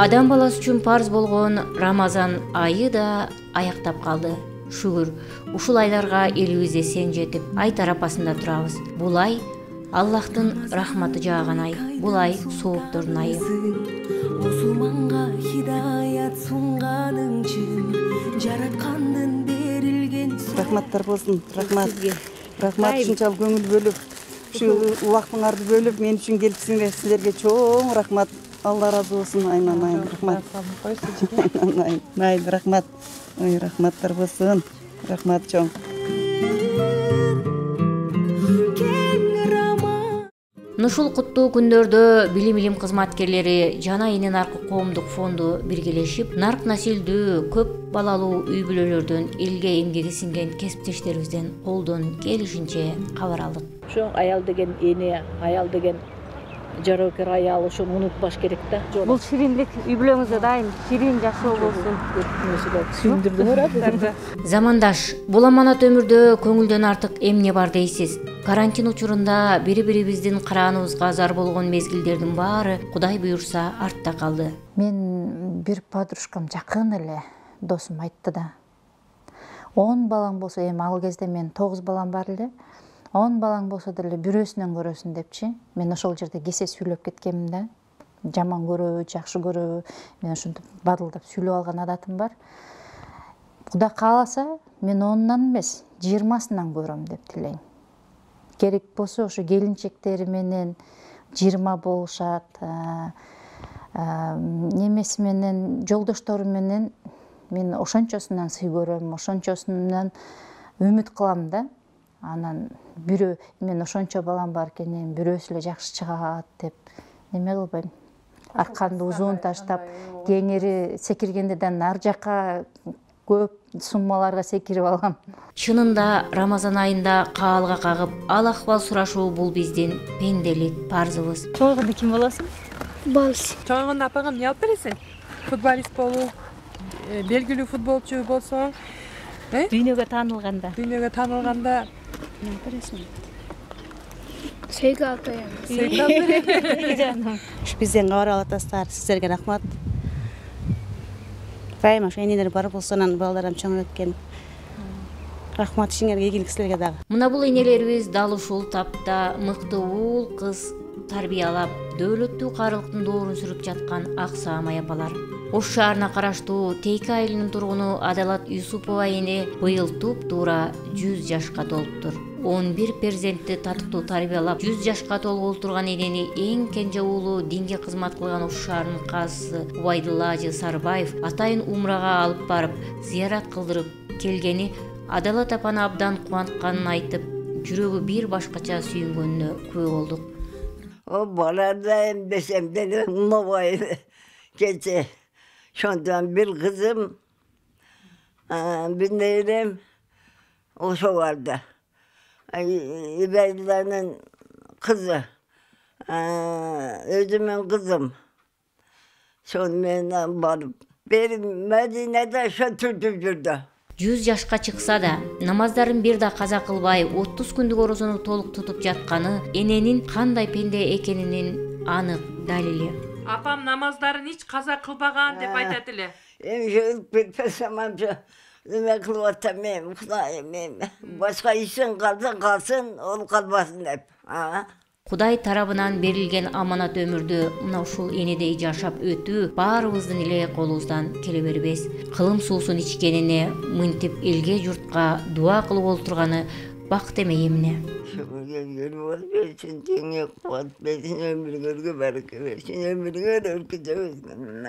Адам баласы үчүн парз болгон Рамазан айы да аяктап калды. Шүгүр, ушул айларга элибизде сен жетип, ай тарапасында турабыз. Бул ай Аллахтын рахматы жааган ай. Бул ай сооптордун айы. Мусулманга хидаят сунганың үчүн жараткандын берилген. Рахматтар болсын, рахмат. Рахмат ушунчалык көңүл бөлүп, ушул убактыңарды бөлүп мен үчүн келипсиңер. Силерге чоң рахмат. Алла разы болсын. Айнан, рахмат. Айнан, рахмат. Ой, рахматтар болсын. Рахмат чоң. Ушул куттуу күндөрдө билим кызматкерлери Жана эне наркы коомдук фонду биргелешип, нарк насилдүү көп балалуу үй бүлөлөрдөн элге эмгеги сиңген кесиптештерибизден колдон келишинче кабар алдык. Ошо аял деген эне, аял деген жароокер аял, ошону унутпаш керек да. Бул шириндик үй бүлөңүздө дайым ширин жашоо болсун. Сүйүндүрдүңөр. Замандаш, бул аманат өмүрдө көңүлдөн артык эмне бар дейсиз? Карантин учурунда бири-бирибиздин карааныбызга зар болгон мезгилдердин баары Кудай буйрса артта калды. Мен бир подружкам жакын эле досум айтты да. 10 балаң болсо, эми ал кезде мен 9 балам бар эле. 10 балаң болсо деле бирөөсүнөн көрөсүн депчи. Мен ошол жерде кесе сүйлөп кеткемин да. Жаман көрөбү, жакшы көрөбү, мен ошентип бадылдап сүйлөп алган адатым бар. Кудай кааласа, мен 10-нан эмес, 20-сынан көрөм деп тилейм. Керек болсо ошо келинчектери менен 20 болушат, немеси менен, жолдоштору менен мен ошончосунан сый көрөм, ошончосунан үмүт кылам да. Анан бирөө мен ошончо балам бар экен, бирөөсү эле жакшы чыгат деп неме кылбайм. Арканды узун таштап, кеңири секиргенден ар жакка көп суммаларга секирип алам. Чынында Рамазан айында каалга кагып, ал акыбал сурашуу бул биздин пенделик парзыбыз. Чоңгондо ким болосуң? Балс. Чоңгондо апаңа эмне алып бересиң? Футболист болуу, белгилүү футболчу болсоң, Дүйнөгө таанылганда. Дүйнөгө таанылганда эмне бересиң? Сөйгө алып Жаным. Бизден кабар алып атасыздар, сиздерге рахмат. Дайыма ошо энелер бар болсо, анан балдарым чоң өткөн. Рахмат ишиңерге, ийгилик силерге дагы. Мына бул энелерибиз дал ушул тапта мыкты уул кыз тарбиялап, дөөлөттүү карылыктын доорун сүрүп жаткан ак саамай апалар. Ош шаарына караштуу Тейке айылынын тургуну Адалат Юсупова эне быйыл туп-туура 100 жашка толуптур. 11 перзентти татыктуу тарбиялап, 100 жашка толгол турган энени эң кенже уулу динге кызмат кылган Ош шаарынын казысы Убайдулла Ажы Сарбаев атайын умрага алып барып, зыярат кылдырып келгени Адалат апаны абдан кубантканын айтып, жүрөгү бир башкача сүйүнгөнүнө күбө болдук. O baladayım desem de unutmayın. Gece şundan bir kızım, bir neyim, o şu vardı. İbrahim'in kızı, özümün kızım. Şunu benden varıp, benim Medine'de şu türdürdü. 100 жашка чыкса да, намаздарын бир да каза кылбай 30 күндүк орозону толук тутуп жатканы эненин кандай пенде экенинин анык далили. Апам намаздарын hiç каза кылбаган деп айтат эле. Ölüp bitmesem amca, ne kılıp atamam, kılayım. Başka işin kalsın, ol kalmasın hep. Кудай тарабынан берилген аманат өмүрдү мына ушул энедей жашап өтүү баарыбыздын эле колубуздан келе бербес. Кылым суусун ичкенине, мынтип элге журтка дуа кылып олтурганы бакыт эмей эмне. Ömrüne bereket versin, ömrüne örgüte versin.